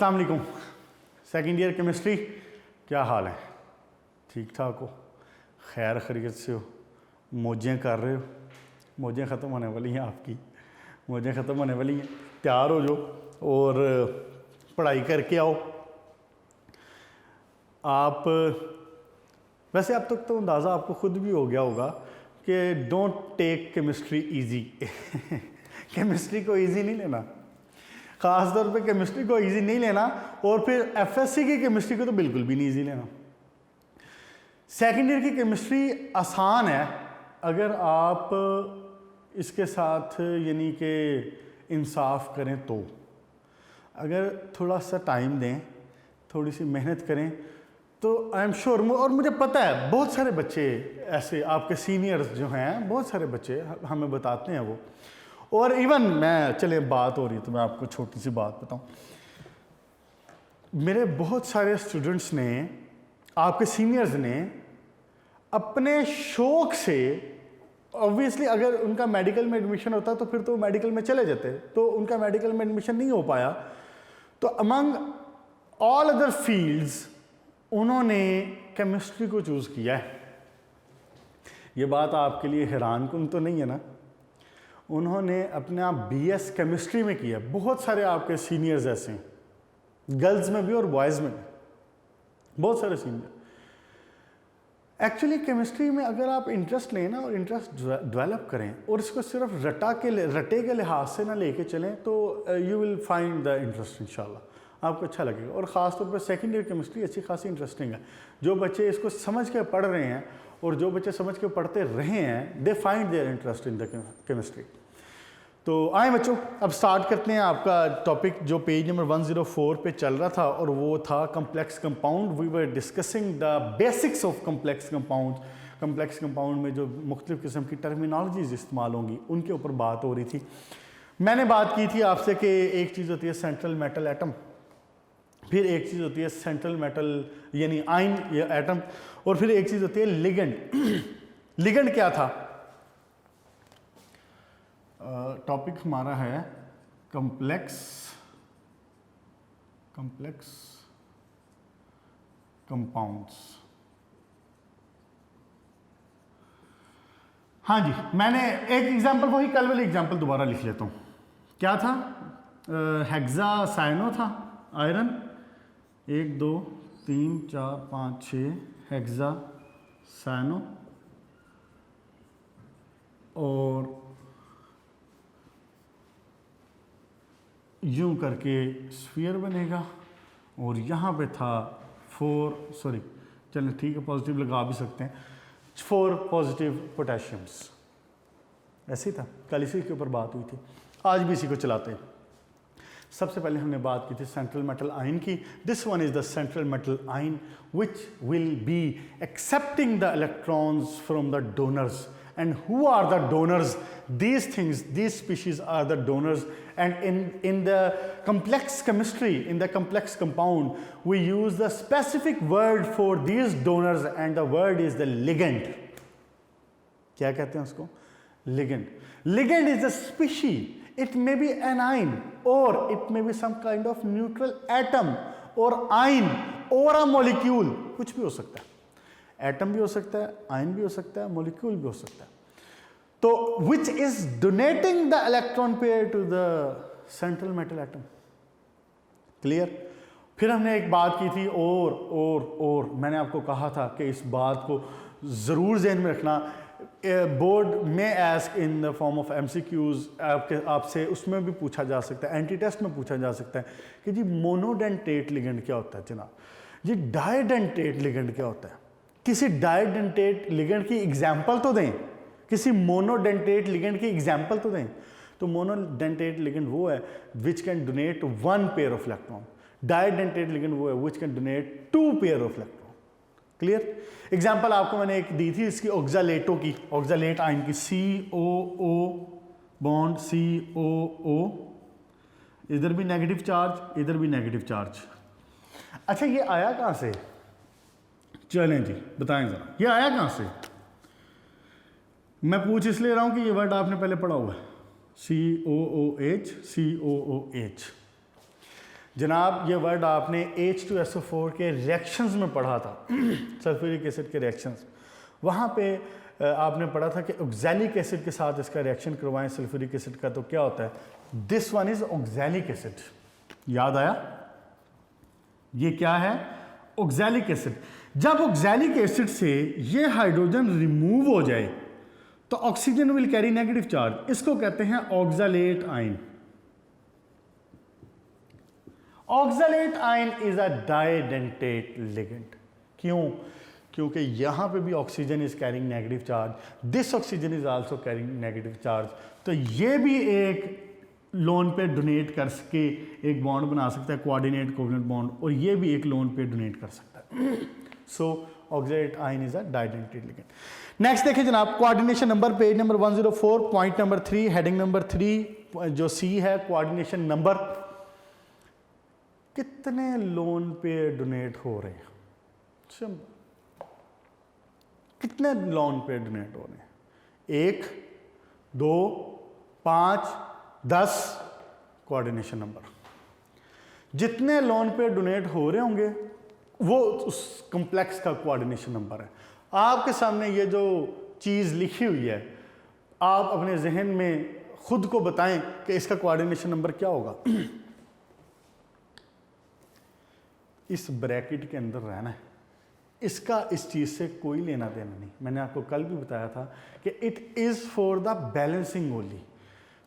अस्सलाम वालेकुम। Second year chemistry, क्या हाल है? ठीक ठाक हो? खैर खैरियत से हो? मौजें कर रहे हो? मौजें ख़त्म होने वाली हैं आपकी, मौजें ख़त्म होने वाली हैं। तैयार हो जो और पढ़ाई करके आओ। आप वैसे अब तक तो अंदाज़ा आपको ख़ुद भी हो गया होगा कि don't take chemistry easy. Chemistry को ईजी नहीं लेना, ख़ास तौर पे केमिस्ट्री को इजी नहीं लेना, और फिर एफएससी की केमिस्ट्री को तो बिल्कुल भी नहीं इजी लेना। सेकेंड ईयर की केमिस्ट्री आसान है अगर आप इसके साथ यानी कि इंसाफ करें तो। अगर थोड़ा सा टाइम दें, थोड़ी सी मेहनत करें तो आई एम श्योर, और मुझे पता है बहुत सारे बच्चे ऐसे आपके सीनियर्स जो हैं, बहुत सारे बच्चे हमें बताते हैं वो। और इवन मैं, चले बात हो रही तो मैं आपको छोटी सी बात बताऊं। मेरे बहुत सारे स्टूडेंट्स ने, आपके सीनियर्स ने अपने शौक से, ऑब्वियसली अगर उनका मेडिकल में एडमिशन होता तो फिर तो मेडिकल में चले जाते, तो उनका मेडिकल में एडमिशन नहीं हो पाया, तो अमंग ऑल अदर फील्ड्स उन्होंने केमिस्ट्री को चूज़ किया है। ये बात आपके लिए हैरानकुन तो नहीं है ना? उन्होंने अपना बीएस केमिस्ट्री में किया। बहुत सारे आपके सीनियर्स ऐसे हैं, गर्ल्स में भी और बॉयज़ में भी, बहुत सारे सीनियर। एक्चुअली केमिस्ट्री में अगर आप इंटरेस्ट लें ना और इंटरेस्ट डेवलप करें और इसको सिर्फ रटे के लिहाज से ना लेके चलें तो you will find the interest, इंशाल्लाह आपको अच्छा लगेगा। और ख़ास तौर पर सेकेंड ईयर केमिस्ट्री अच्छी खासी इंटरेस्टिंग है। जो बच्चे इसको समझ के पढ़ रहे हैं और जो बच्चे समझ के पढ़ते रहे हैं, they find their interest in the chemistry. तो आए बच्चों, अब स्टार्ट करते हैं। आपका टॉपिक जो पेज नंबर 104 पे चल रहा था और वो था complex compound. We were discussing the basics of complex compound. Complex compound में जो मुख्तलिफ़ किस्म की टर्मिनोलॉजीज इस्तेमाल होंगी उनके ऊपर बात हो रही थी। मैंने बात की थी आपसे कि एक चीज़ होती है सेंट्रल मेटल एटम, फिर एक चीज़ होती है सेंट्रल मेटल यानी आयन या एटम, और फिर एक चीज़ होती है लिगेंड। लिगेंड क्या था? टॉपिक हमारा है कम्प्लेक्स कंपाउंड्स। हाँ जी, मैंने एक एग्जांपल, वही कल वाली एग्जांपल दोबारा लिख लेता हूँ। क्या था? हेक्सासाइनो था, आयरन 1 2 3 4 5 6 हेक्सासाइनो, और यूं करके स्फीयर बनेगा, और यहाँ पे था 4, सॉरी चलें ठीक है, पॉजिटिव लगा भी सकते हैं, 4 पॉजिटिव पोटेशियम्स। ऐसे ही था, कल इसी के ऊपर बात हुई थी, आज भी इसी को चलाते हैं। सबसे पहले हमने बात की थी सेंट्रल मेटल आयन की। This one is the central metal ion which will be accepting the electrons from the donors. And who are the donors? These things, these species are the donors. And in the complex chemistry, in the complex compound, we use the specific word for these donors, and the word is the ligand. क्या कहते हैं उसको? Ligand. Ligand is a species. It may be an ion, or it may be some kind of neutral atom, or ion, or a molecule. कुछ भी हो सकता है। Atom भी हो सकता है, आयन भी हो सकता है, मॉलिक्यूल भी हो सकता है। तो which is donating the electron pair to the central metal atom. Clear? फिर हमने एक बात की थी, और मैंने आपको कहा था कि इस बात को ज़रूर ज़हन में रखना। बोर्ड में ask in the form of MCQs, आपसे उसमें भी पूछा जा सकता है, एंटी टेस्ट में पूछा जा सकता है कि जी मोनोडेंटेट लिगेंड क्या होता है जनाब, जी डायडेंटेट लिगेंड क्या होता है। किसी डायडेंटेट लिगेंड की एग्जाम्पल तो दें, किसी मोनोडेंटेट लिगेंड की एग्जाम्पल तो दें। तो मोनोडेंटेट लिगेंड वो है which can donate 1 pair of electron, didentate ligand वो है which can donate 2 pair of electron. Clear? Example आपको मैंने एक दी थी इसकी, ऑक्सालेटो की, ऑक्सालेट आयन की, COO बॉन्ड COO, इधर भी नेगेटिव चार्ज, इधर भी नेगेटिव चार्ज। अच्छा, ये आया कहाँ से? चलें जी बताएं ज़रा, ये आया कहाँ से? मैं पूछ इसलिए रहा हूँ कि ये वर्ड आपने पहले पढ़ा हुआ है, COOH, COOH। जनाब ये वर्ड आपने H2SO4 के रिएक्शंस में पढ़ा था सल्फ्यूरिक एसिड के रिएक्शंस। वहाँ पे आपने पढ़ा था कि ऑक्सैलिक एसिड के साथ इसका रिएक्शन करवाएं सल्फ्यूरिक एसिड का तो क्या होता है, this one is oxalic acid. याद आया? ये क्या है? Oxalic acid. जब ऑक्सैलिक एसिड से ये हाइड्रोजन रिमूव हो जाए तो oxygen will carry negative charge, इसको कहते हैं oxalate ion. Oxalate ion is a didentate ligand. क्यों? क्योंकि यहां पे भी oxygen is carrying negative charge, this oxygen is also carrying negative charge, तो ये भी एक लोन पे डोनेट कर सके, एक बॉन्ड बना सकता है कोऑर्डिनेट कोवलेंट बॉन्ड, और ये भी एक लोन पे डोनेट कर सकता है। So oxalate ion is a didentate ligand. Next देखिए जनाब, coordination number, page number 104, point number 3, heading number 3 जो सी है, कोऑर्डिनेशन नंबर। कितने लोन पे डोनेट हो रहे हैं? सिंपल, कितने लोन पे डोनेट हो रहे हैं? 1, 2, 5, 10 कोऑर्डिनेशन नंबर। जितने लोन पे डोनेट हो रहे होंगे वो उस कॉम्प्लेक्स का कोऑर्डिनेशन नंबर है। आपके सामने ये जो चीज़ लिखी हुई है, आप अपने जहन में खुद को बताएं कि इसका कोऑर्डिनेशन नंबर क्या होगा। इस ब्रैकेट के अंदर रहना है, इसका इस चीज़ से कोई लेना देना नहीं। मैंने आपको कल भी बताया था कि it is for the balancing only,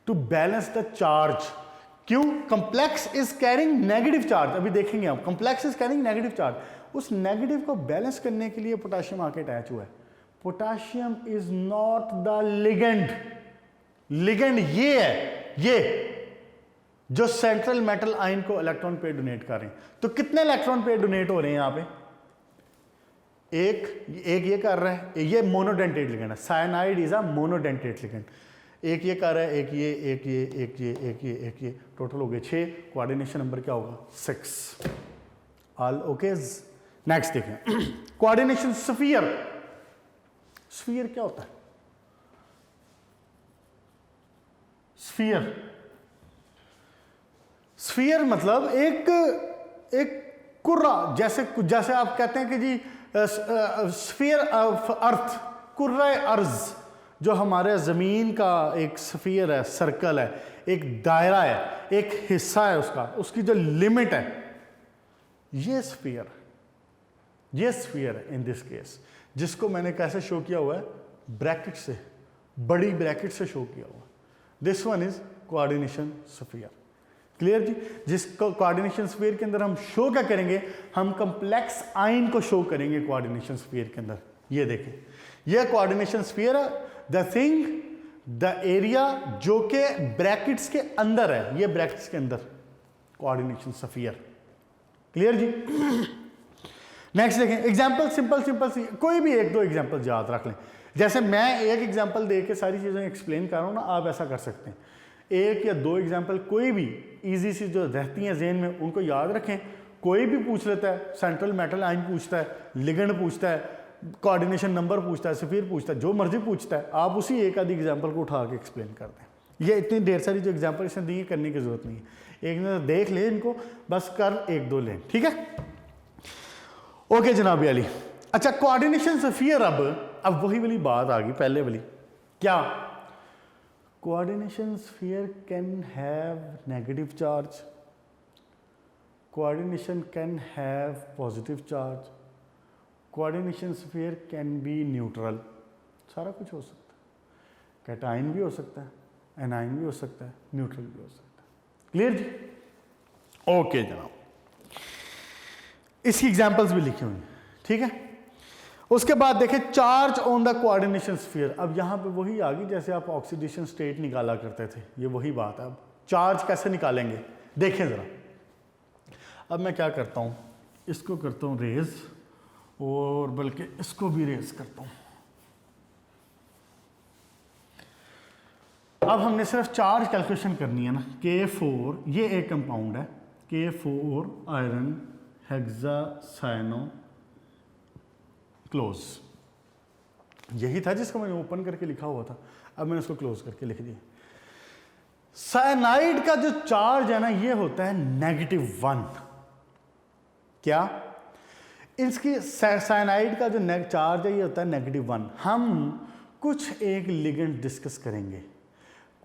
to balance the charge. क्यों? Complex is carrying negative charge, अभी देखेंगे आप, complex is carrying negative charge, उस नेगेटिव को बैलेंस करने के लिए पोटाशियम आके अटैच हुआ है। Potassium is not the ligand. Ligand ये है, ये जो सेंट्रल मेटल आयन को इलेक्ट्रॉन पेयर डोनेट कर रहे हैं। तो कितने इलेक्ट्रॉन पेयर डोनेट हो रहे हैं यहां पे? एक ये कर रहा है, ये मोनोडेंटेट लिगेंड है, cyanide is a monodentate ligand. एक ये कर रहा है, एक ये, एक ये, एक ये, एक ये, एक ये, टोटल हो गए 6। कोऑर्डिनेशन नंबर क्या होगा? 6। All okay. नेक्स्ट देखें, कोऑर्डिनेशन स्फीयर। स्फीयर क्या होता है? स्फीयर, स्फीयर मतलब एक कुर्रा, जैसे आप कहते हैं कि जी स्फीयर ऑफ अर्थ, कुर्रा अर्ज, जो हमारे ज़मीन का एक स्फीयर है, सर्कल है, एक दायरा है, एक हिस्सा है उसका, उसकी जो लिमिट है, ये स्फीयर है इन दिस केस, जिसको मैंने कैसे शो किया हुआ है? ब्रैकेट से, बड़ी ब्रैकेट से शो किया हुआ। This one is coordination sphere. Clear जी? जिस कोऑर्डिनेशन स्फीयर के अंदर हम शो क्या करेंगे? हम कंप्लेक्स आयन को शो करेंगे कोऑर्डिनेशन स्फीयर के अंदर। ये देखें, ये कोऑर्डिनेशन स्फीयर है, द थिंग, द एरिया जो कि ब्रैकेट्स के अंदर है, ये ब्रैकेट्स के अंदर कोऑर्डिनेशन स्फीयर। क्लियर जी? नेक्स्ट देखें, एग्जांपल सिंपल सी, कोई भी 1-2 एग्जांपल याद रख लें। जैसे मैं एक एग्जांपल दे के सारी चीज़ें एक्सप्लेन कर रहा हूँ ना, आप ऐसा कर सकते हैं। 1 या 2 एग्जांपल कोई भी इजी सी जो रहती हैं जहन में, उनको याद रखें। कोई भी पूछ लेता है, सेंट्रल मेटल आयन पूछता है, लिगेंड पूछता है, कोऑर्डिनेशन नंबर पूछता है, स्फीयर पूछता है, जो मर्जी पूछता है, आप उसी एक आधी एग्जांपल को उठा के एक्सप्लेन कर दें। ये इतनी ढेर सारी जो एग्जांपल इसने दी है, करने की जरूरत नहीं है। एक नजर देख ले इनको, बस कर 1-2 लें, ठीक है? ओके जनाब अली। अच्छा, कोऑर्डिनेशन स्फीयर, अब वही वाली बात आ गई, पहले वाली। क्या? Coordination sphere can have negative charge, coordination can have positive charge, coordination sphere can be neutral, सारा कुछ हो सकता है। कैटायन भी हो सकता है, एनायन भी हो सकता है, न्यूट्रल भी हो सकता है। क्लियर जी? ओके जनाब, इसकी एग्जांपल्स भी लिखी हुई हैं, ठीक है? उसके बाद देखें, charge on the coordination sphere. अब यहां पे वही आ गई जैसे आप ऑक्सीडेशन स्टेट निकाला करते थे, ये वही बात है। अब चार्ज कैसे निकालेंगे देखें जरा। अब मैं क्या करता हूं, इसको करता हूं रेज, और बल्कि इसको भी रेज करता हूं। अब हमने सिर्फ चार्ज कैलकुलेशन करनी है ना। K4 ये एक कंपाउंड है, K4 आयरन हेक्सासाइनो क्लोज, यही था जिसको मैंने ओपन करके लिखा हुआ था। अब मैंने उसको क्लोज करके लिख दिया। साइनाइड का जो चार्ज है ना ये होता है -1। क्या? इसकी साइनाइड का जो चार्ज है ये होता है -1। हम कुछ एक लिगेंड डिस्कस करेंगे।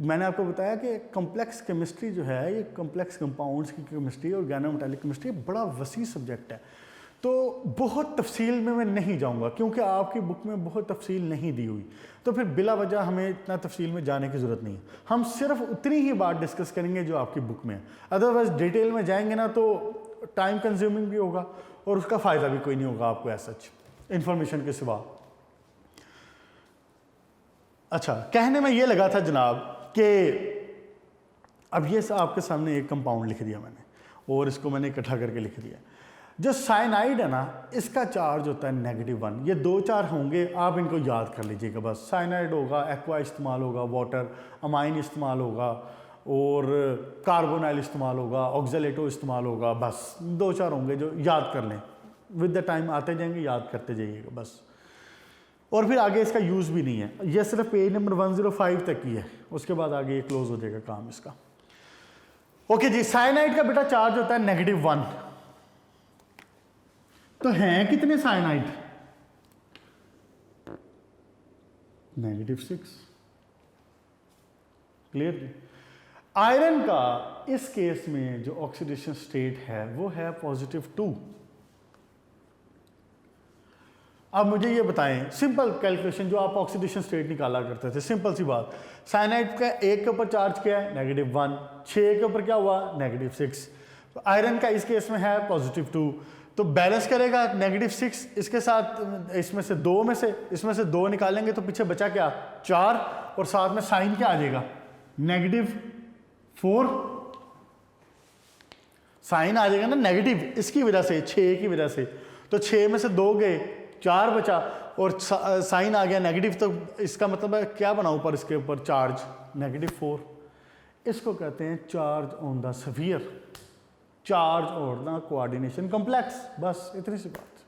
मैंने आपको बताया कि कॉम्प्लेक्स केमिस्ट्री जो है ये कॉम्प्लेक्स कंपाउंड्स की केमिस्ट्री और ऑर्गेनोमेटालिक केमिस्ट्री बड़ा वसी सब्जेक्ट है, तो बहुत तफसील में मैं नहीं जाऊंगा क्योंकि आपकी बुक में बहुत तफसील नहीं दी हुई, तो फिर बिला वजह हमें इतना तफसील में जाने की ज़रूरत नहीं है। हम सिर्फ उतनी ही बात डिस्कस करेंगे जो आपकी बुक में है, अदरवाइज डिटेल में जाएंगे ना तो टाइम कंज्यूमिंग भी होगा और उसका फ़ायदा भी कोई नहीं होगा आपको ऐसा इंफॉर्मेशन के सिवा। अच्छा, कहने में ये लगा था जनाब कि अब ये आपके सामने एक कंपाउंड लिख दिया मैंने और इसको मैंने इकट्ठा करके लिख दिया। जो साइनाइड है ना इसका चार्ज होता है -1। ये 2 चार होंगे, आप इनको याद कर लीजिएगा बस। साइनाइड होगा, एक्वा इस्तेमाल होगा, वाटर, अमाइन इस्तेमाल होगा और कार्बोनाइल इस्तेमाल होगा, ऑक्जेलेटो इस्तेमाल होगा, बस 2 चार होंगे जो याद कर लें। विद द टाइम आते जाएंगे, याद करते जाइएगा बस। और फिर आगे इसका यूज़ भी नहीं है, ये सिर्फ पेज नंबर 105 तक ही है, उसके बाद आगे ये क्लोज हो जाएगा काम इसका। ओके जी, साइनाइड का बेटा चार्ज होता है -1। तो हैं कितने साइनाइड? -6। क्लियर जी। आयरन का इस केस में जो ऑक्सीडेशन स्टेट है वो है +2। अब मुझे ये बताएं, सिंपल कैलकुलेशन जो आप ऑक्सीडेशन स्टेट निकाला करते थे, सिंपल सी बात। साइनाइड का 1 के ऊपर चार्ज क्या है? -1। 6 के ऊपर क्या हुआ? -6। तो आयरन का इस केस में है +2, तो बैलेंस करेगा -6 इसके साथ, इसमें से 2 निकालेंगे तो पीछे बचा क्या? 4, और साथ में साइन क्या आ जाएगा? -4। साइन आ जाएगा ना नेगेटिव, इसकी वजह से, 6 की वजह से। तो 6 में से 2 गए, 4 बचा और साइन आ गया नेगेटिव, तो इसका मतलब है क्या बना ऊपर इसके ऊपर? चार्ज -4। इसको कहते हैं charge on the sphere, charge on the coordination complex. बस इतनी सी बात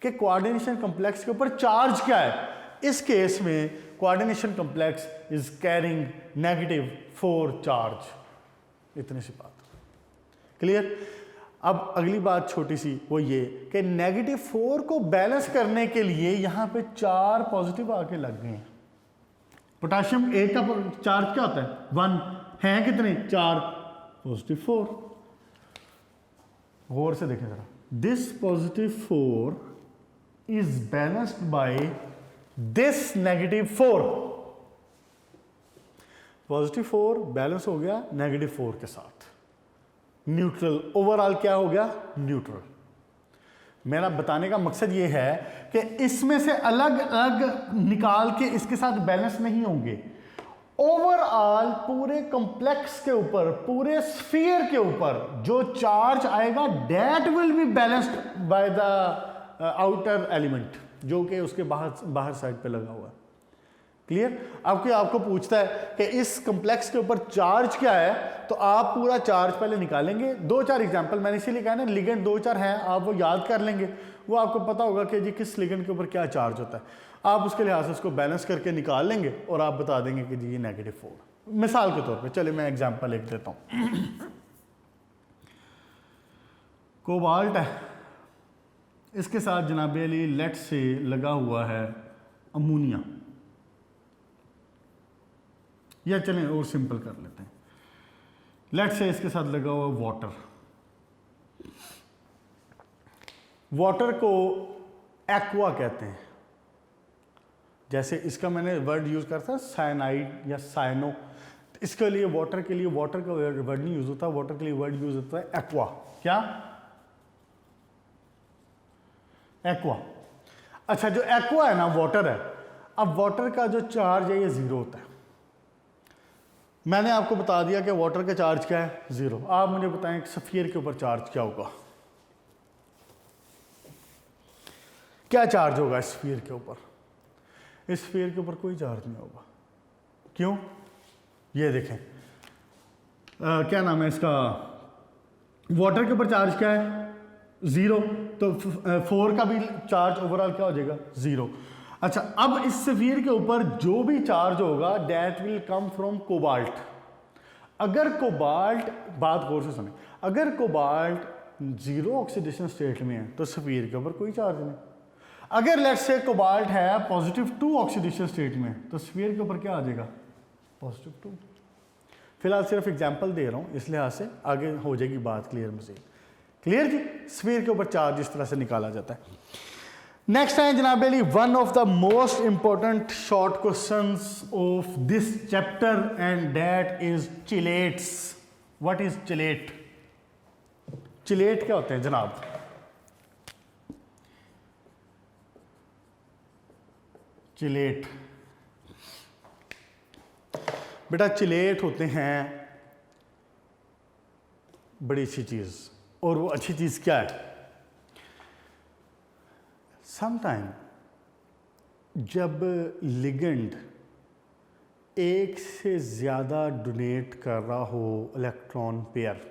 कि कोऑर्डिनेशन कॉम्प्लेक्स के ऊपर चार्ज क्या है। इस केस में coordination complex is carrying -4 charge. इतनी सी बात। क्लियर? अब अगली बात छोटी सी वो ये कि -4 को बैलेंस करने के लिए यहां पे 4 पॉजिटिव आके लग गए हैं। पोटाशियम 1 का चार्ज क्या होता है? 1 है कितने? 4 +4। गौर से देखें जरा, this +4 is balanced by this -4। +4 balance हो गया -4 के साथ, न्यूट्रल। ओवरऑल क्या हो गया? न्यूट्रल। मेरा बताने का मकसद ये है कि इसमें से अलग अलग निकाल के इसके साथ बैलेंस नहीं होंगे। ओवरऑल पूरे कॉम्प्लेक्स के ऊपर, पूरे स्फीयर के ऊपर जो चार्ज आएगा that will be balanced by the outer element, जो कि उसके बाहर साइड पे लगा हुआ है। क्लियर? आपको पूछता है कि इस कॉम्प्लेक्स के ऊपर चार्ज क्या है, तो आप पूरा चार्ज पहले निकालेंगे। 2 4 एग्जांपल मैंने इसीलिए कहा ना, लिगेंड 2 4 हैं, आप वो याद कर लेंगे, वो आपको पता होगा कि जी किस लिगेंड के ऊपर क्या चार्ज होता है। आप उसके लिहाज से उसको बैलेंस करके निकाल लेंगे और आप बता देंगे कि जी ये -4। मिसाल के तौर पे चलिए मैं एग्जांपल एक देता हूं। कोबाल्ट है, इसके साथ जनाब अली लेट से लगा हुआ है अमोनिया, या चलें और सिंपल कर लेते हैं, लेट से इसके साथ लगा हुआ वाटर। वाटर को एक्वा कहते हैं। जैसे इसका मैंने वर्ड यूज करता है साइनाइड या साइनो, इसके लिए वाटर के लिए वाटर का वर्ड नहीं यूज होता, वाटर के लिए वर्ड यूज होता है एक्वा। क्या? एक्वा। अच्छा, जो एक्वा है ना, वाटर है। अब वाटर का जो चार्ज है ये 0 होता है। मैंने आपको बता दिया कि वाटर का चार्ज क्या है? 0। आप मुझे बताएं स्फीयर के ऊपर चार्ज क्या होगा? क्या चार्ज होगा स्फीयर के ऊपर? इस स्फीयर के ऊपर कोई चार्ज नहीं होगा। क्यों? ये देखें, क्या नाम है इसका, वाटर के ऊपर चार्ज क्या है? 0। तो 4 का भी चार्ज ओवरऑल क्या हो जाएगा? 0। अच्छा, अब इस स्फीयर के ऊपर जो भी चार्ज होगा that will come from cobalt. अगर कोबाल्ट, बात गौर से सुने, अगर कोबाल्ट 0 ऑक्सीडेशन स्टेट में है तो सफ़ीर के ऊपर कोई चार्ज नहीं। अगर लेट्स से कोबाल्ट है +2 ऑक्सीडेशन स्टेट में तो सफ़ीर के ऊपर क्या आ जाएगा, +2। फिलहाल सिर्फ एग्जांपल दे रहा हूँ, इस लिहाज से आगे हो जाएगी बात क्लियर मज़ीद। क्लियर जी, सफ़ीर के ऊपर चार्ज इस तरह से निकाला जाता है। नेक्स्ट है जनाब Ali, one of the most important short questions of this chapter and that is chelates. What is chelate? Chelate क्या होते हैं जनाब? चिलेट बेटा, चिलेट होते हैं बड़ी अच्छी चीज, और वो अच्छी चीज क्या है? समटाइम जब लिगेंड एक से ज्यादा डोनेट कर रहा हो इलेक्ट्रॉन पेयर,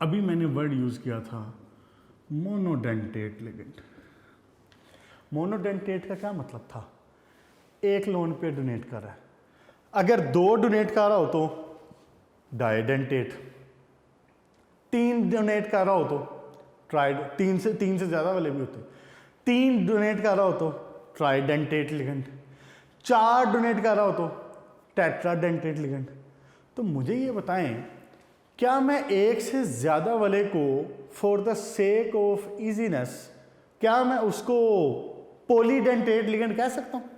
अभी मैंने वर्ड यूज किया था मोनोडेंटेट लिगेंड। मोनोडेंटेट का क्या मतलब था? एक लोन पे डोनेट कर रहा है। अगर 2 डोनेट कर रहा हो तो डाइडेंटेट, 3 डोनेट कर रहा हो तो ट्राइड, 3 से ज़्यादा वाले भी होते, 3 डोनेट कर रहा हो तो ट्राइडेंटेट लिगेंड, 4 डोनेट कर रहा हो तो टेट्राडेंटेट लिगेंड। तो मुझे ये बताएं, क्या मैं एक से ज़्यादा वाले को for the sake of easiness, क्या मैं उसको पॉलीडेंटेट लिगेंड कह सकता हूँ?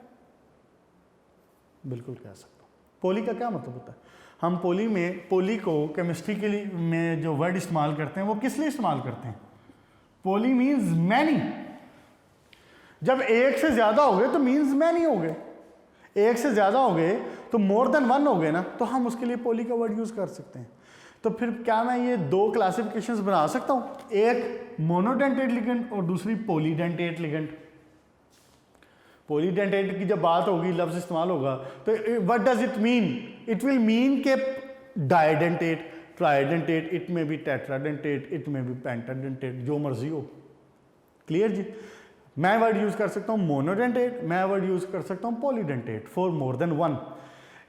बिल्कुल कह सकता हूँ। पॉली का क्या मतलब होता है? हम पॉली को केमिस्ट्री के लिए में जो वर्ड इस्तेमाल करते हैं वो किस लिए इस्तेमाल करते हैं? Poly means many. जब एक से ज़्यादा हो गए तो मीन्स मैनी हो गए, एक से ज़्यादा हो गए तो मोर देन 1 हो गए ना, तो हम उसके लिए पॉली का वर्ड यूज़ कर सकते हैं। तो फिर क्या मैं ये 2 क्लासिफिकेशंस बना सकता हूँ, एक मोनोडेंटेट लिगेंड और दूसरी पॉलीडेंटेट लिगेंड? पॉलीडेंटेट की जब बात होगी, लफ्ज इस्तेमाल होगा, तो what does it mean? It will mean के डाइडेंटेट, ट्राइडेंटेट, इट में बी टेट्राडेंटेट, इट में बी पेंटाडेंटेट, जो मर्जी हो। क्लियर जी? मैं वर्ड यूज कर सकता हूँ मोनोडेंटेट, मैं वर्ड यूज कर सकता हूँ पॉलीडेंटेट फॉर मोर देन 1।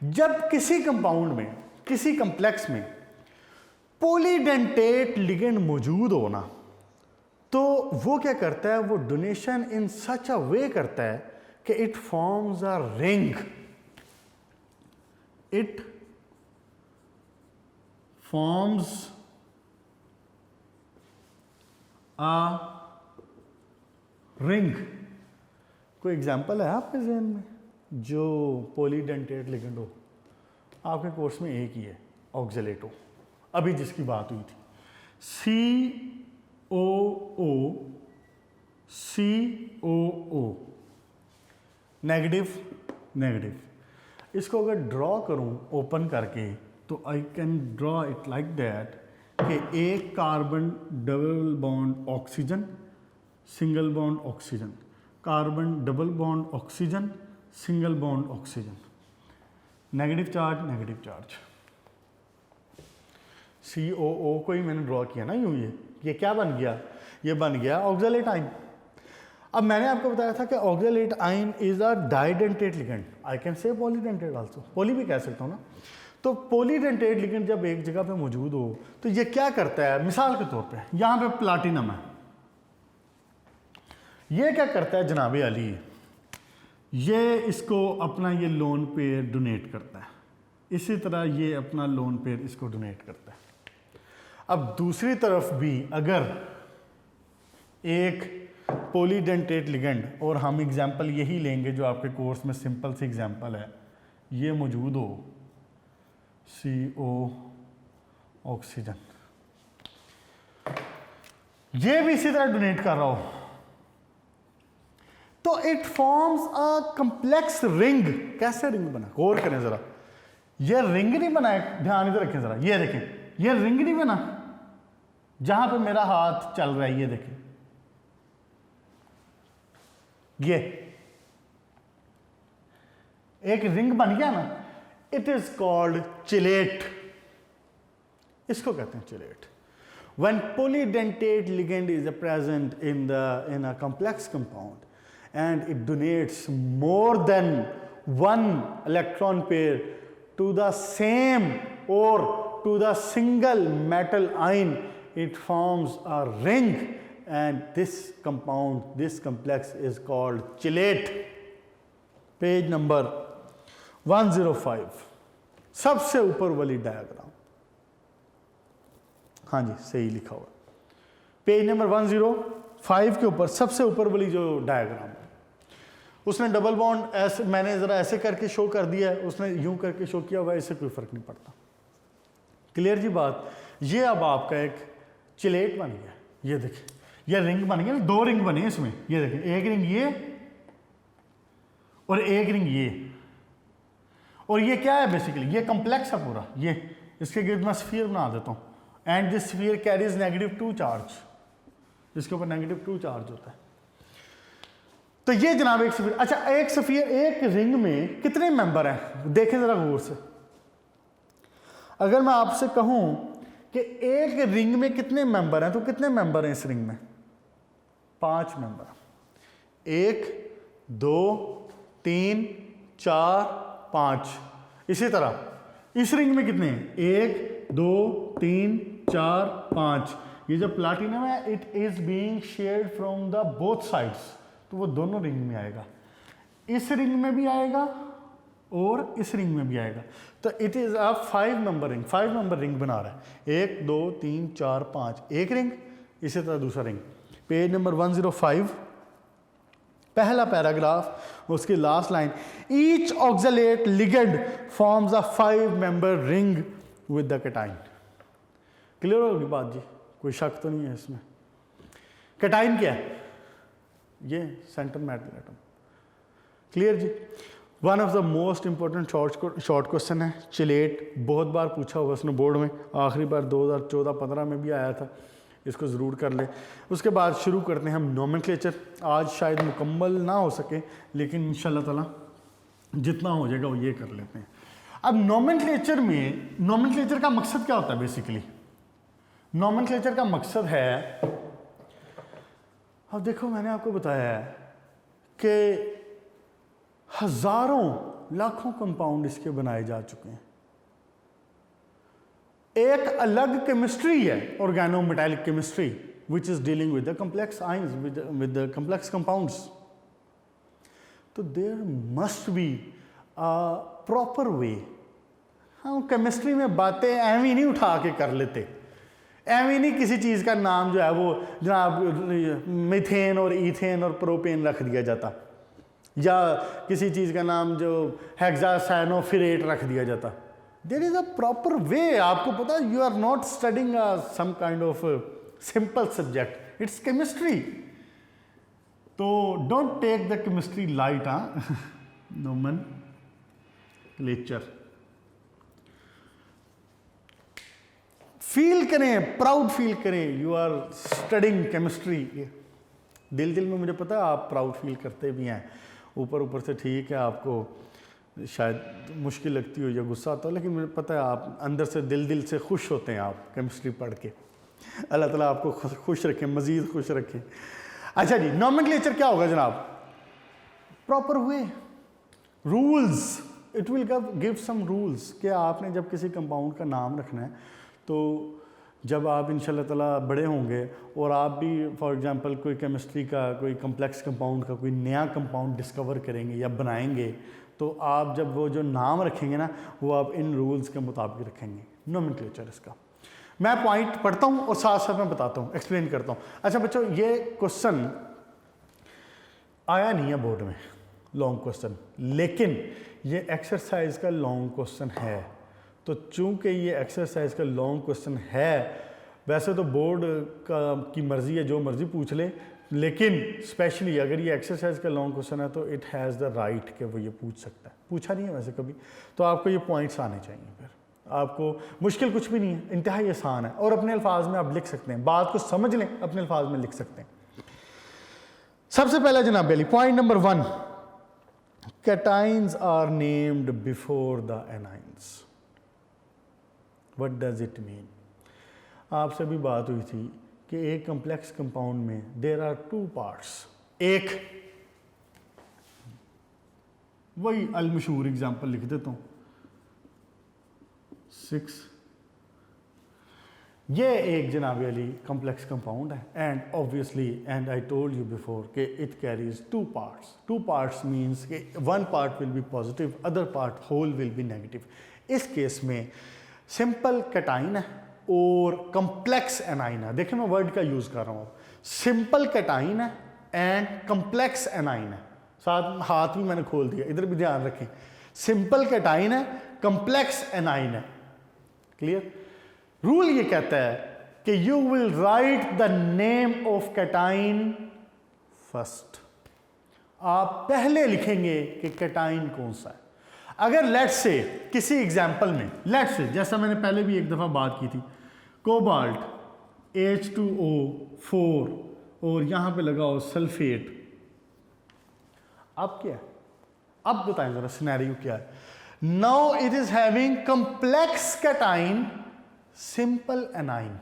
जब किसी कंपाउंड में, किसी कम्प्लेक्स में पॉलीडेंटेट लिगेंड मौजूद होना, तो वो क्या करता है? वो डोनेशन इन सच अ वे करता है कि it forms a ring, it forms a ring. कोई एग्जांपल है आपके जहन में जो पॉलीडेंटेट लिगेंड हो? आपके कोर्स में एक ही है, ऑक्जेलेटो, अभी जिसकी बात हुई थी, COO, नेगेटिव नेगेटिव। इसको अगर ड्रॉ करूं ओपन करके तो I can draw it like that कि एक carbon double bond oxygen, single bond oxygen, carbon double bond oxygen, single bond oxygen, negative charge negative charge. COO को ही मैंने ड्रॉ किया ना यूं, ये क्या बन गया? ये बन गया ऑक्जेलेट आइन। अब मैंने आपको बताया था कि ऑक्जेलेट आइन is a didentate ligand, I can say polydentate also, poly भी कह सकता हूँ ना। तो पॉलीडेंटेट लिगेंड जब एक जगह पे मौजूद हो तो ये क्या करता है? मिसाल के तौर पे यहाँ पे प्लाटिनम है, ये क्या करता है जनाबे अली? ये इसको अपना ये लोन पेयर डोनेट करता है, इसी तरह ये अपना लोन पेयर इसको डोनेट करता है। अब दूसरी तरफ भी अगर एक पॉलीडेंटेट लिगेंड, और हम एग्जांपल यही लेंगे जो आपके कोर्स में सिंपल सी एग्जांपल है, ये मौजूद हो CO ऑक्सीजन, ये भी इसी तरह डोनेट कर रहा हो, तो it forms a complex ring. कैसे रिंग बना? गौर करें जरा, ये रिंग नहीं बना है, ध्यान इधर रखें जरा, ये देखें, ये रिंग नहीं बना जहां पे मेरा हाथ चल रहा है, ये देखें, ये एक रिंग बन गया ना, इट इज कॉल्ड चिलेट, इसको कहते हैं chelate. When polydentate ligand is present in a complex compound and it donates more than one electron pair to the same or to the single metal ion, it forms a ring, and this compound, this complex is called chelate. Page number 105, सबसे ऊपर वाली diagram, हाँ जी सही लिखा हुआ, page number 105 के ऊपर सबसे ऊपर वाली जो डायग्राम है, उसने डबल बॉन्ड ऐसे, मैंने ज़रा ऐसे करके शो कर दिया है, उसने यूं करके शो किया हुआ है, इससे कोई फ़र्क नहीं पड़ता। क्लियर जी बात। ये अब आपका एक चिलेट बन गया, ये देखिए, ये रिंग बन गया, दो रिंग बने इसमें, ये देखिए, एक रिंग ये और एक रिंग ये, और ये क्या है बेसिकली, ये कॉम्प्लेक्स है पूरा, ये इसके गिर्द मैं स्फीयर बना देता हूँ, and this sphere carries -2 charge, इसके ऊपर -2 चार्ज होता है। तो ये जनाब एक स्फीयर। अच्छा, एक स्फीयर, एक रिंग में कितने मेंबर हैं, देखें जरा गौर से। अगर मैं आपसे कहूं कि एक रिंग में कितने मेंबर हैं, तो कितने मेंबर हैं इस रिंग में? 5 मेंबर। 1 2 3 4 5। इसी तरह इस रिंग में कितने हैं? 1 2 3 4 5। ये जो प्लाटिनम है, it is being shared from the both sides, तो वो दोनों रिंग में आएगा, इस रिंग में भी आएगा और इस रिंग में भी आएगा। तो it is a 5 member ring, 5 member ring बना रहा है। 1 2 3 4 5 एक रिंग, इसी तरह दूसरा रिंग। पेज नंबर 105, पहला पैराग्राफ, उसकी last line, each oxalate ligand forms a 5 member ring with the cation. Clear होगी बात जी, कोई शक तो नहीं है इसमें। कैटाइन क्या है? ये सेंटर मेटल एटम। क्लियर जी। One of the most important short question है, चिलेट, बहुत बार पूछा हुआ उसने बोर्ड में, आखिरी बार 2014-15 में भी आया था, इसको ज़रूर कर ले। उसके बाद शुरू करते हैं हम नोमेनक्लेचर। आज शायद मुकम्मल ना हो सके, लेकिन इंशाल्लाह ताला जितना हो जाएगा वो ये कर लेते हैं। अब नोमेनक्लेचर में, नोमेनक्लेचर का मकसद क्या होता है बेसिकली? नोमेनक्लेचर का मकसद है, अब देखो मैंने आपको बताया है कि हजारों लाखों कंपाउंड इसके बनाए जा चुके हैं। एक अलग केमिस्ट्री है, organometallic chemistry, which is dealing with the complex ions, with the complex compounds. तो there must be a proper way. हम केमिस्ट्री में बातें एवं नहीं उठा के कर लेते, एवं नहीं किसी चीज़ का नाम जो है वो जनाब मीथेन और ईथेन और प्रोपेन रख दिया जाता, या किसी चीज़ का नाम जो हेक्सासाइनोफिरेट रख दिया जाता। There is a proper way. आपको पता है, you are not studying some kind of simple subject, it's chemistry. तो don't take the chemistry light. Nomenclature feel करें, प्राउड फील करें, यू आर स्टडिंग केमिस्ट्री। दिल दिल में मुझे पता है आप प्राउड फील करते भी हैं, ऊपर ऊपर से ठीक है, आपको शायद मुश्किल लगती हो या गुस्सा आता हो, लेकिन मुझे पता है आप अंदर से दिल दिल से खुश होते हैं आप केमिस्ट्री पढ़ के। अल्लाह ताला आपको खुश रखें, मज़ीद खुश रखें। अच्छा जी, नोमेनक्लेचर क्या होगा जनाब? Proper way, rules. It will give some rules कि आपने जब किसी कंपाउंड का नाम रखना है, तो जब आप इंशाल्लाह ताला बड़े होंगे और आप भी फॉर एग्जांपल कोई केमिस्ट्री का, कोई कम्प्लेक्स कंपाउंड का कोई नया कंपाउंड डिस्कवर करेंगे या बनाएंगे, तो आप जब वो जो नाम रखेंगे ना, वो आप इन रूल्स के मुताबिक रखेंगे। नोमेनक्लेचर इसका मैं पॉइंट पढ़ता हूँ और साथ साथ मैं बताता हूँ, एक्सप्लेन करता हूँ। अच्छा बच्चों, ये क्वेश्चन आया नहीं है बोर्ड में, लॉन्ग क्वेश्चन, लेकिन ये एक्सरसाइज का लॉन्ग क्वेश्चन है। तो चूंकि ये एक्सरसाइज का लॉन्ग क्वेश्चन है, वैसे तो बोर्ड की मर्ज़ी है, जो मर्ज़ी पूछ ले, लेकिन स्पेशली अगर ये एक्सरसाइज का लॉन्ग क्वेश्चन है तो इट हैज़ द राइट कि वो ये पूछ सकता है। पूछा नहीं है वैसे कभी, तो आपको ये पॉइंट्स आने चाहिए। फिर आपको मुश्किल कुछ भी नहीं है, इंतहाई आसान है, और अपने अल्फाज में आप लिख सकते हैं, बात को समझ लें, अपने अल्फाज में लिख सकते हैं। सबसे पहला जनाब अली, point number 1, cations are named before the anions. What does it mean? आपसे भी बात हुई थी कि एक कम्प्लेक्स कंपाउंड में देयर आर 2 पार्ट्स। एक वही अलमशहूर एग्जाम्पल लिख देता हूँ 6। ये एक जनाब अली कम्प्लेक्स कंपाउंड है and obviously and I told you before कि it carries 2 parts. 2 parts means कि 1 part will be positive, other part whole will be negative. इस केस में सिंपल कैटाइन है और कम्प्लेक्स एनाइन है। देखिए मैं वर्ड का यूज़ कर रहा हूँ, सिंपल कैटाइन है एंड कम्प्लेक्स एनाइन है। साथ हाथ भी मैंने खोल दिया, इधर भी ध्यान रखें। सिंपल कैटाइन है, कम्प्लेक्स एनाइन है। क्लियर? रूल ये कहता है कि you will right the name of cation first. आप पहले लिखेंगे कि कैटाइन कौन सा है। अगर लेट्स से किसी एग्जाम्पल में लेट्स से, जैसा मैंने पहले भी एक दफ़ा बात की थी, कोबाल्ट H2O4 और यहां पे लगाओ सल्फेट, अब क्या है? अब बताएं जरा सिनेरियो क्या है। Now it is having complex cation simple A9.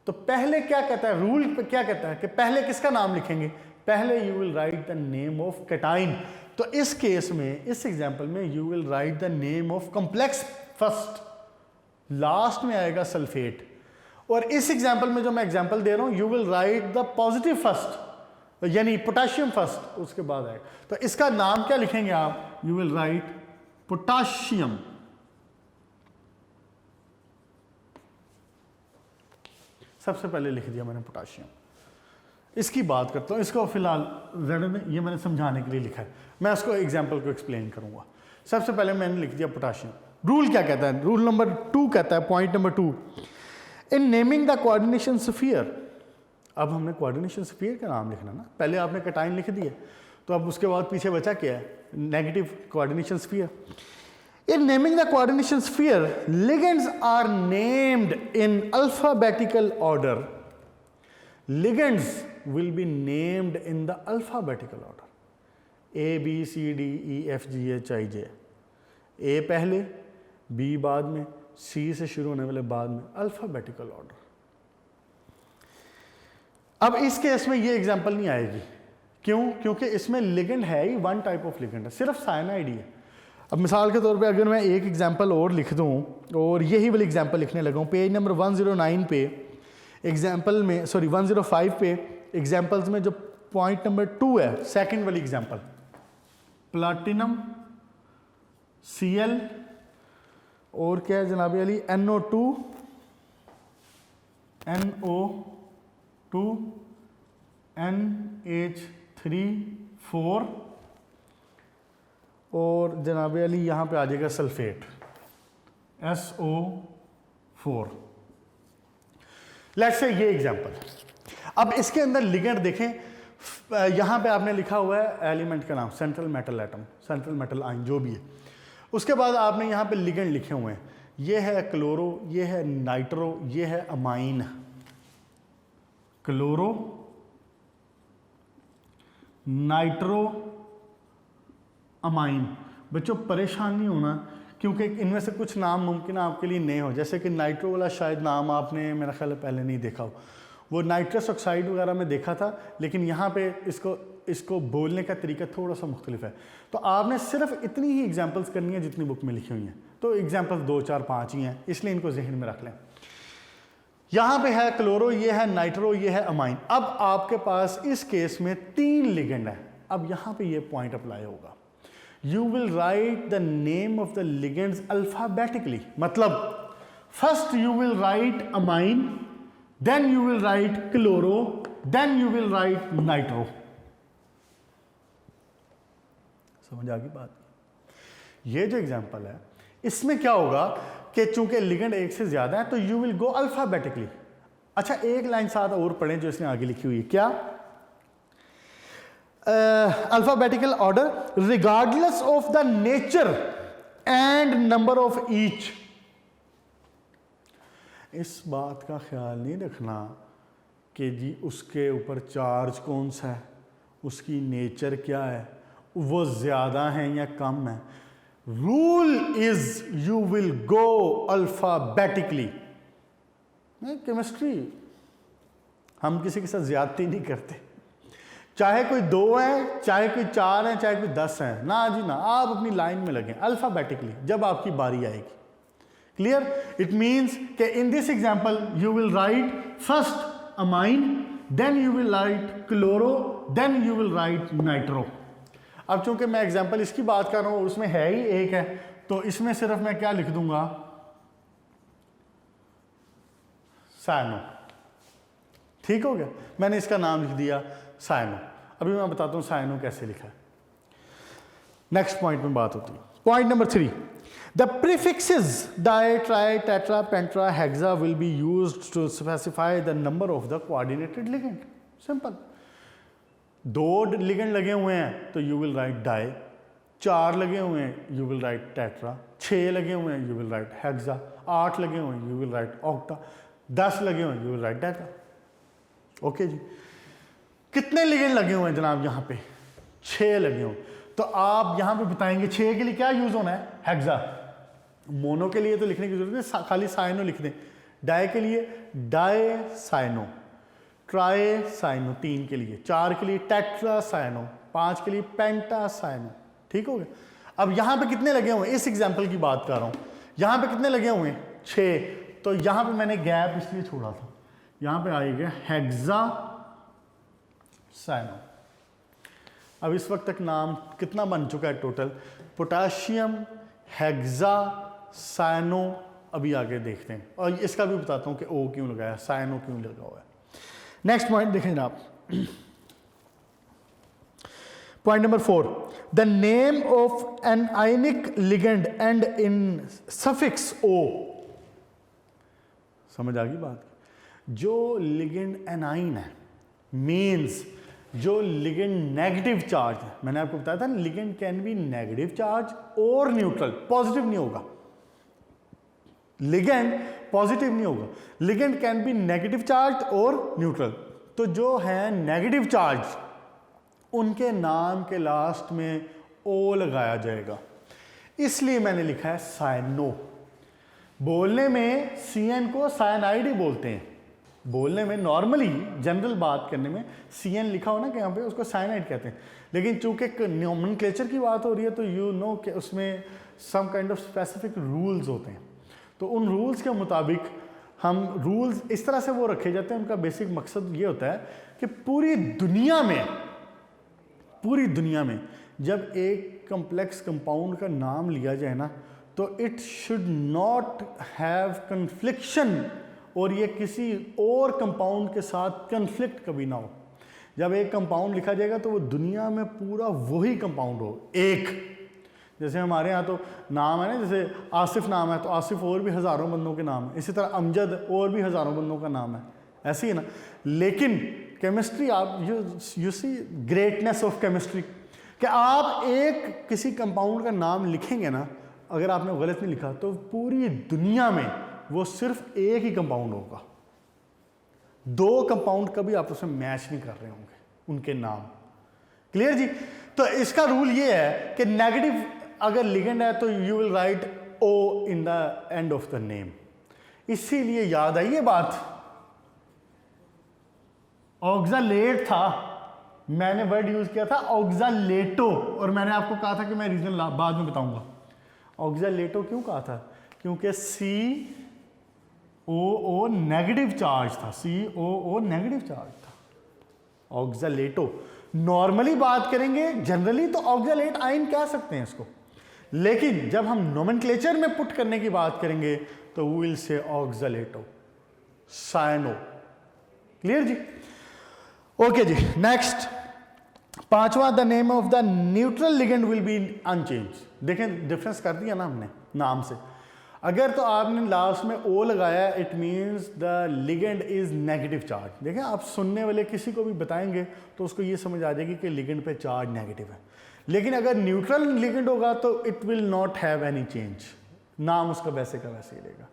तो पहले क्या कहता है, रूल पे क्या कहता है कि पहले किसका नाम लिखेंगे? पहले you will right the name of cation. तो इस केस में, इस एग्जांपल में you will right the name of complex first, last में आएगा सल्फेट। और इस एग्जांपल में जो मैं एग्जांपल दे रहा हूं, you will right the positive first, यानी पोटेशियम फर्स्ट, उसके बाद आएगा। तो इसका नाम क्या लिखेंगे आप? You will right potassium. सबसे पहले लिख दिया मैंने पोटेशियम। इसकी बात करता हूँ, इसको फिलहाल ये मैंने समझाने के लिए लिखा है, मैं इसको एग्जाम्पल को एक्सप्लेन करूंगा। सबसे पहले मैंने लिख दिया पोटेशियम। रूल क्या कहता है? रूल नंबर 2 कहता है, point number 2, in naming the coordination sphere. अब हमने कोऑर्डिनेशन स्फीयर का नाम लिखना ना, पहले आपने कैटाइन लिख दिया, तो अब उसके बाद पीछे बचा क्या है? Negative coordination sphere. In naming the coordination sphere, ligands are named in alphabetical order. Ligands will be named in the alphabetical order. A, B, C, D, E, F, G, H, I, J. A पहले, B बाद में, C से शुरू होने वाले बाद में, alphabetical order. अब इस केस में ये एग्जाम्पल नहीं आएगी। क्यों? क्योंकि इसमें लिगेंड है ही, 1 टाइप ऑफ लिगेंड है, सिर्फ साइनाइड ही है। अब मिसाल के तौर पे अगर मैं एक एग्जांपल और लिख दूं, और यही वाली एग्जांपल लिखने लगा हूं, पेज नंबर 109 पे एग्जांपल में, सॉरी 105 पे एग्जांपल्स में जो पॉइंट नंबर 2 है, सेकंड वाली एग्जांपल, प्लैटिनम Cl और क्या है जनाब अली, NO2 NH3 और जनाब अली यहाँ पे आ जाएगा सल्फेट SO4। लेट्स से ये एग्जांपल। अब इसके अंदर लिगेंड देखें, यहाँ पे आपने लिखा हुआ है एलिमेंट का नाम, central metal atom, central metal ion जो भी है। उसके बाद आपने यहाँ पे लिगेंड लिखे हुए हैं, ये है क्लोरो, ये है नाइट्रो, ये है अमाइन। Chloro, nitro, amine. बच्चों परेशान नहीं होना, क्योंकि इनमें से कुछ नाम मुमकिन आपके लिए नए हो, जैसे कि नाइट्रो वाला शायद नाम आपने मेरा ख्याल है पहले नहीं देखा हो, वो नाइट्रस ऑक्साइड वगैरह में देखा था, लेकिन यहाँ पे इसको बोलने का तरीका थोड़ा सा मुख्तलिफ है। तो आपने सिर्फ इतनी ही एग्जांपल्स करनी है जितनी बुक में लिखी हुई हैं। तो एग्जांपल्स 2, 4, 5 ही हैं, इसलिए इनको जहन में रख लें। यहाँ पे है क्लोरो, ये है नाइट्रो, ये है अमाइन। अब आपके पास इस केस में 3 लिगेंड है। अब यहाँ पे ये पॉइंट अप्लाई होगा, you will write the name of the ligands alphabetically. मतलब first you will write amine, then you will write chloro, then you will write nitro. समझ आ गई बात? ये जो एग्जांपल है, इसमें क्या होगा कि चूंकि लिगेंड एक से ज्यादा है, तो you will go alphabetically. अच्छा, एक लाइन साथ और पढ़ें जो इसने आगे लिखी हुई है, क्या? Alphabetical order regardless of the nature and number of each. इस बात का ख्याल नहीं रखना कि जी उसके ऊपर चार्ज कौन सा है, उसकी नेचर क्या है, वो ज़्यादा है या कम है। Rule is you will go alphabetically. Chemistry हम किसी के साथ ज्यादती नहीं करते। चाहे कोई 2 है, चाहे कोई 4 है, चाहे कोई 10 है, ना जी ना, आप अपनी लाइन में लगें अल्फाबेटिकली जब आपकी बारी आएगी। क्लियर? इट मीन्स कि in this example you will write first amine, then you will write chloro, then you will write nitro. अब चूंकि मैं एग्जाम्पल इसकी बात कर रहा हूं, उसमें है ही एक है, तो इसमें सिर्फ मैं क्या लिख दूंगा, सायनो। ठीक हो गया, मैंने इसका नाम लिख दिया सायनो। अभी मैं बताता हूं सायनो कैसे लिखा है। नेक्स्ट पॉइंट में बात होती है। Point number 3, the prefixes di, tri, tetra, penta, hexa will be used to specify the number of the coordinated ligand. Simple. 2 ligand लगे हुए हैं तो यू विल राइट डाई, 4 लगे हुए हैं यू विल राइट टेट्रा, 6 लगे हुए हैं यू विल राइट हेक्सा, 8 लगे हुए हैं यू विल राइट ऑक्टा, 10 लगे हुए हैं you will write deca. Okay जी। कितने लिगेंड लगे हुए हैं जनाब? यहाँ पे 6 लगे हुए। तो आप यहाँ पे बताएंगे 6 के लिए क्या यूज होना है? हेक्सा। मोनो के लिए तो लिखने की जरूरत है, खाली साइनो लिख दें। डाई के लिए डाई साइनो, ट्राई साइनो 3 के लिए, 4 के लिए टेट्रा साइनो, 5 के लिए पेंटा साइनो। ठीक हो गया। अब यहाँ पे कितने लगे हुए हैं? इस एग्जाम्पल की बात कर रहा हूँ। यहाँ पे कितने लगे हुए हैं? 6। तो यहाँ पे मैंने गैप इसलिए छोड़ा था, यहाँ पे आएगा हेक्सा साइनो। अब इस वक्त तक नाम कितना बन चुका है टोटल? Potassium hexa cyano. अभी आगे देखते हैं, और इसका भी बताता हूँ कि ओ क्यों लगाया, साइनो क्यों लगा हुआ है। नेक्स्ट पॉइंट देखें आप, point number 4, the name of an anionic ligand and in suffix o. समझ आ गई बात? जो लिगेंड एनाइन है मीन्स जो लिगेंड नेगेटिव चार्ज है, मैंने आपको बताया था ligand can be negative charge और न्यूट्रल, पॉजिटिव नहीं होगा। लिगेंड पॉजिटिव नहीं होगा, ligand can be negative charge और न्यूट्रल। तो जो है नेगेटिव चार्ज उनके नाम के लास्ट में ओ लगाया जाएगा, इसलिए मैंने लिखा है साइनो। बोलने में सीएन को साइनाइड ही बोलते हैं, बोलने में नॉर्मली जनरल बात करने में सीएन लिखा हो ना कि यहाँ पे, उसको साइनाइड कहते हैं। लेकिन चूंकि नोमेनक्लेचर की बात हो रही है तो यू नो कि उसमें some kind of specific rules होते हैं। तो उन रूल्स के मुताबिक हम रूल्स इस तरह से वो रखे जाते हैं। उनका बेसिक मकसद ये होता है कि पूरी दुनिया में जब एक कम्प्लेक्स कंपाउंड का नाम लिया जाए ना, तो it should not have confliction, और ये किसी और कंपाउंड के साथ कन्फ्लिक्ट कभी ना हो। जब एक कंपाउंड लिखा जाएगा तो वो दुनिया में पूरा वही कंपाउंड हो एक। जैसे हमारे यहाँ तो नाम है ना, जैसे आसिफ नाम है तो आसिफ और भी हज़ारों बंदों के नाम है, इसी तरह अमजद और भी हज़ारों बंदों का नाम है, ऐसे ही ना। लेकिन केमिस्ट्री, आप you see greatness of chemistry, कि आप एक किसी कंपाउंड का नाम लिखेंगे ना, अगर आपने गलत नहीं लिखा तो पूरी दुनिया में वो सिर्फ एक ही कंपाउंड होगा। 2 कंपाउंड कभी आपस में मैच नहीं कर रहे होंगे उनके नाम। क्लियर जी? तो इसका रूल ये है कि नेगेटिव अगर लिगेंड है तो you will write O in the end of the name. इसीलिए याद आई ये बात, ऑक्सालेट था, मैंने वर्ड यूज किया था ऑक्सालेटो, और मैंने आपको कहा था कि मैं रीजन बाद में बताऊंगा। ऑक्सालेटो क्यों कहा था? क्योंकि COO नेगेटिव चार्ज था, COO नेगेटिव चार्ज था। ऑक्सालेटो नॉर्मली बात करेंगे जनरली तो ऑक्सालेट आयन कह सकते हैं इसको, लेकिन जब हम नोमेनक्लेचर में पुट करने की बात करेंगे तो we will say oxalato cyano. Clear जी? ओके जी। नेक्स्ट 5वां, the name of the neutral ligand will be unchanged. देखें डिफरेंस कर दिया ना हमने नाम से। अगर तो आपने लास्ट में ओ लगाया, it means the ligand is negative charge. देखें आप सुनने वाले किसी को भी बताएंगे तो उसको ये समझ आ जाएगी कि लिगेंड पे चार्ज नेगेटिव है। लेकिन अगर न्यूट्रल लिगेंड होगा तो it will not have any change, नाम उसका वैसे का वैसे ही रहेगा।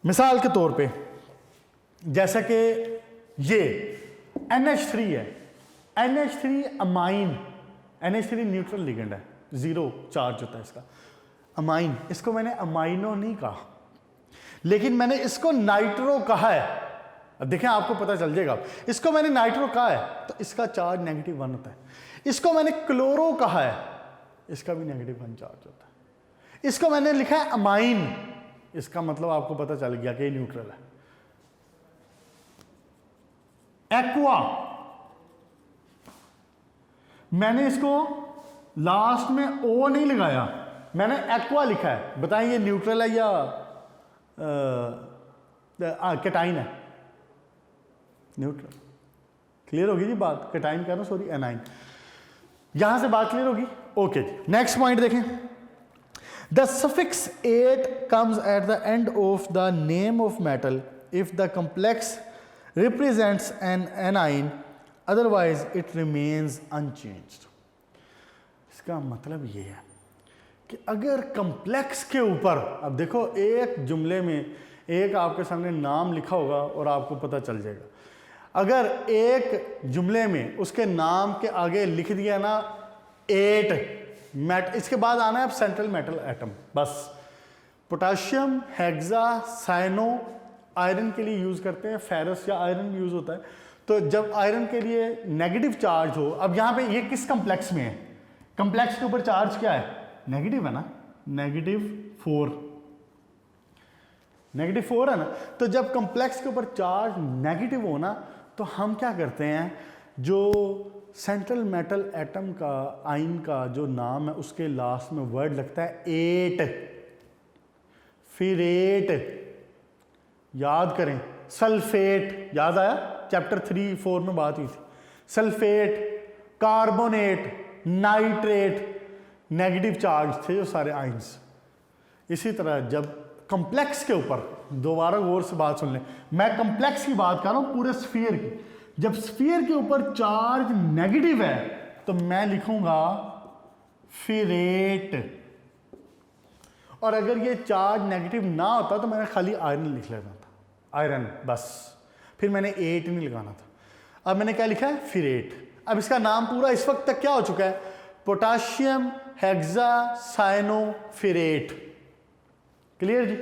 मिसाल के तौर पे जैसा कि ये NH3 है, NH3 amine, NH3 neutral ligand है, 0 चार्ज होता है इसका। अमाइन, इसको मैंने अमाइनो नहीं कहा, लेकिन मैंने इसको नाइट्रो कहा है। अब देखें आपको पता चल जाएगा। इसको मैंने नाइट्रो कहा है तो इसका चार्ज -1 होता है। इसको मैंने क्लोरो कहा है, इसका भी -1 चार्ज होता है। इसको मैंने लिखा है अमाइन, इसका मतलब आपको पता चल गया कि ये न्यूट्रल है। एक्वा, मैंने इसको लास्ट में ओ नहीं लगाया, मैंने एक्वा लिखा है। बताएं ये न्यूट्रल है या कैटाइन है? न्यूट्रल। क्लियर होगी जी बात? कैटाइन कह रहा हूं, सॉरी एनाइन। यहां से बात क्लियर होगी? ओके जी, नेक्स्ट पॉइंट देखें। The suffix ate comes at the end of the name of metal if the complex represents an anion, otherwise it remains unchanged. इसका मतलब ये है कि अगर कम्प्लेक्स के ऊपर, अब देखो एक जुमले में एक आपके सामने नाम लिखा होगा और आपको पता चल जाएगा। अगर एक जुमले में उसके नाम के आगे लिख दिया ना 8 मेट, इसके बाद आना है अब सेंट्रल मेटल एटम, बस। पोटाशियम, हेक्सा, साइनो आयरन के लिए यूज करते हैं, फेरस या आयरन यूज होता है। तो जब आयरन के लिए नेगेटिव चार्ज हो, अब यहां पे ये किस कम्प्लेक्स में है? कम्प्लेक्स के ऊपर चार्ज क्या है? नेगेटिव है ना, -4, -4 है ना। तो जब कम्प्लेक्स के ऊपर चार्ज नेगेटिव हो ना, तो हम क्या करते हैं, जो सेंट्रल मेटल एटम का, आयन का जो नाम है, उसके लास्ट में वर्ड लगता है 8, फिर 8 याद करें, सल्फेट, याद आया? चैप्टर 3-4 में बात हुई थी। Sulphate, carbonate, nitrate, negative charge थे जो सारे आयंस। इसी तरह जब कम्प्लेक्स के ऊपर, दोबारा गौर से बात सुन लें, मैं कम्प्लेक्स की बात कर रहा हूं पूरे स्फीयर की। जब स्फीयर के ऊपर चार्ज नेगेटिव है तो मैं लिखूंगा फिर 8, और अगर ये चार्ज नेगेटिव ना होता तो मैंने खाली आयरन लिख लेना था, आयरन बस, फिर मैंने 8 नहीं लगाना था। अब मैंने क्या लिखा है? फिर 8। अब इसका नाम पूरा इस वक्त तक क्या हो चुका है? पोटाशियम हेक्सा साइनो फिर 8। क्लियर जी?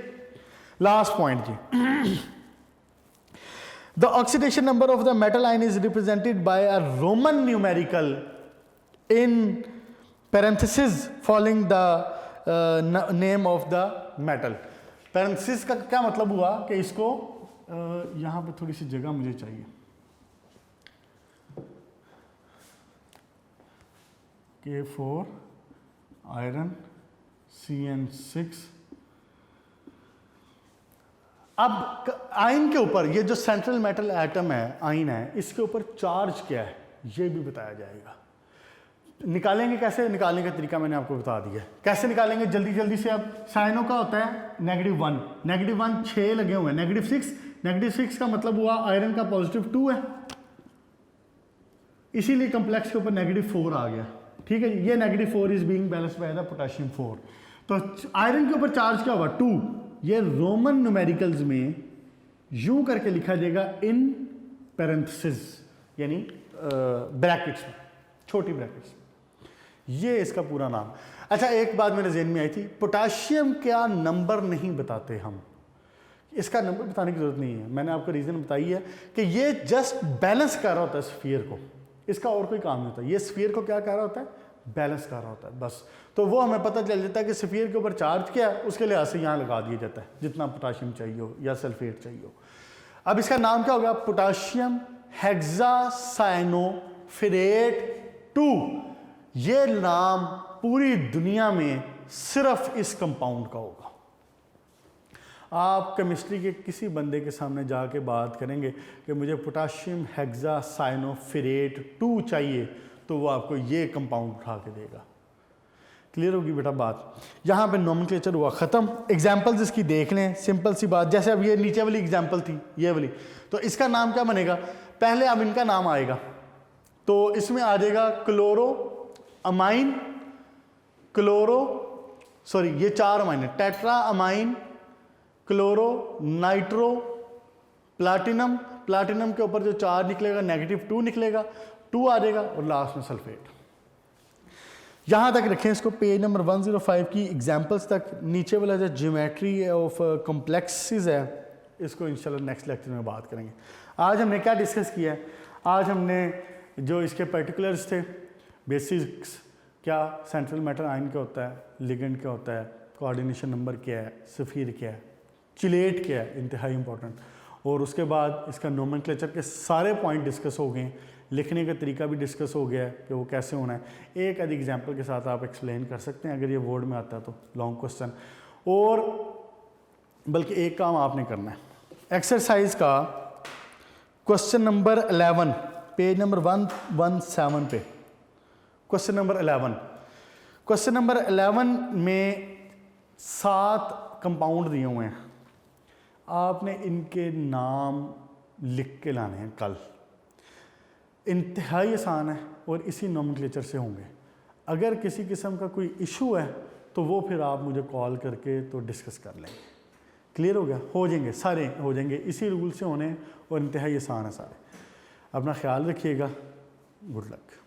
लास्ट पॉइंट जी। The oxidation number of the metal ion is represented by a Roman numerical in parenthesis following the name of the metal. Parenthesis का क्या मतलब हुआ कि इसको यहां पे थोड़ी सी जगह मुझे चाहिए, K4 आयरन CN6। अब आयन के ऊपर ये जो सेंट्रल मेटल एटम है, आयन है, इसके ऊपर चार्ज क्या है ये भी बताया जाएगा। निकालेंगे कैसे? निकालने का तरीका मैंने आपको बता दिया। कैसे निकालेंगे जल्दी जल्दी से। अब साइनो का होता है -1, -1 6 लगे हुए हैं, -6 का मतलब हुआ आयरन का +2 है, इसीलिए कम्प्लेक्स के ऊपर -4 आ गया। ठीक है जी, ये -4 is being balanced by the potassium 4। तो आयरन के ऊपर चार्ज क्या होगा? 2। ये रोमन न्यूमेरिकल्स में यूं करके लिखा जाएगा इन पैरेंथेसिस, यानी ब्रैकेट्स में, छोटी ब्रैकेट्स। ये इसका पूरा नाम। अच्छा, एक बात मेरे ज़हन में आई थी, पोटाशियम क्या नंबर नहीं बताते हम? इसका नंबर बताने की जरूरत नहीं है, मैंने आपको रीज़न बताई है कि ये जस्ट बैलेंस कर रहा होता है स्फीयर को, इसका और कोई काम नहीं होता। ये स्फीयर को क्या कर रहा होता है? बैलेंस कर रहा होता है बस। तो वो हमें पता चल जाता है कि स्फीयर के ऊपर चार्ज क्या है, उसके लिहाज से यहाँ लगा दिया जाता है जितना पोटाशियम चाहिए हो या सल्फेट चाहिए हो। अब इसका नाम क्या होगा? पोटाशियम हेक्सासाइनोफिरेट 2। ये नाम पूरी दुनिया में सिर्फ इस कंपाउंड का होगा। आप केमिस्ट्री के किसी बंदे के सामने जाके बात करेंगे कि मुझे पोटाशियम हेक्सासाइनोफिरेट 2 चाहिए, तो वो आपको ये कंपाउंड उठा के देगा। क्लियर होगी बेटा बात? यहाँ पे नोमेनक्लेचर हुआ ख़त्म। एग्जाम्पल्स इसकी देख लें, सिंपल सी बात। जैसे अब ये नीचे वाली एग्जाम्पल थी, ये वाली, तो इसका नाम क्या बनेगा? पहले अब इनका नाम आएगा, तो इसमें आ जाएगा क्लोरो अमाइन, ये 4 अमाइन है, tetra amine, chloro, nitro, platinum. Platinum के ऊपर जो चार्ज निकलेगा -2 निकलेगा, 2 आ जाएगा, और लास्ट में सल्फेट। यहां तक रखें इसको, पेज नंबर 105 की एग्जांपल्स तक। नीचे वाला जो ज्योमेट्री ऑफ कॉम्प्लेक्सेस है, इसको इंशाल्लाह नेक्स्ट लेक्चर में बात करेंगे। आज हमने क्या डिस्कस किया है, आज हमने जो इसके पर्टिकुलर्स थे, बेसिक्स, क्या सेंट्रल मैटर आयन क्या होता है, लिगेंड क्या होता है, कोऑर्डिनेशन नंबर क्या है, सफ़ीर क्या है, चिलेट क्या है, इंतहाई इंपॉर्टेंट, और उसके बाद इसका नोमेनक्लेचर के सारे पॉइंट डिस्कस हो गए, लिखने का तरीका भी डिस्कस हो गया है कि वो कैसे होना है। एक आधी एग्जांपल के साथ आप एक्सप्लेन कर सकते हैं अगर ये वर्ड में आता है तो, लॉन्ग क्वेश्चन। और बल्कि एक काम आपने करना है, एक्सरसाइज का क्वेश्चन नंबर 11 पेज नंबर 117 पे, क्वेश्चन नंबर 11, क्वेश्चन नंबर 11 में 7 कंपाउंड दिए हुए हैं, आपने इनके नाम लिख के लाने हैं कल। इंतहाई आसान है और इसी नोमेनक्लेचर से होंगे। अगर किसी किस्म का कोई इशू है तो वो फिर आप मुझे कॉल करके तो डिस्कस कर लेंगे। क्लियर हो गया? हो जाएंगे, सारे हो जाएंगे, इसी रूल से होने और इंतहाई आसान है सारे। अपना ख्याल रखिएगा। Good luck.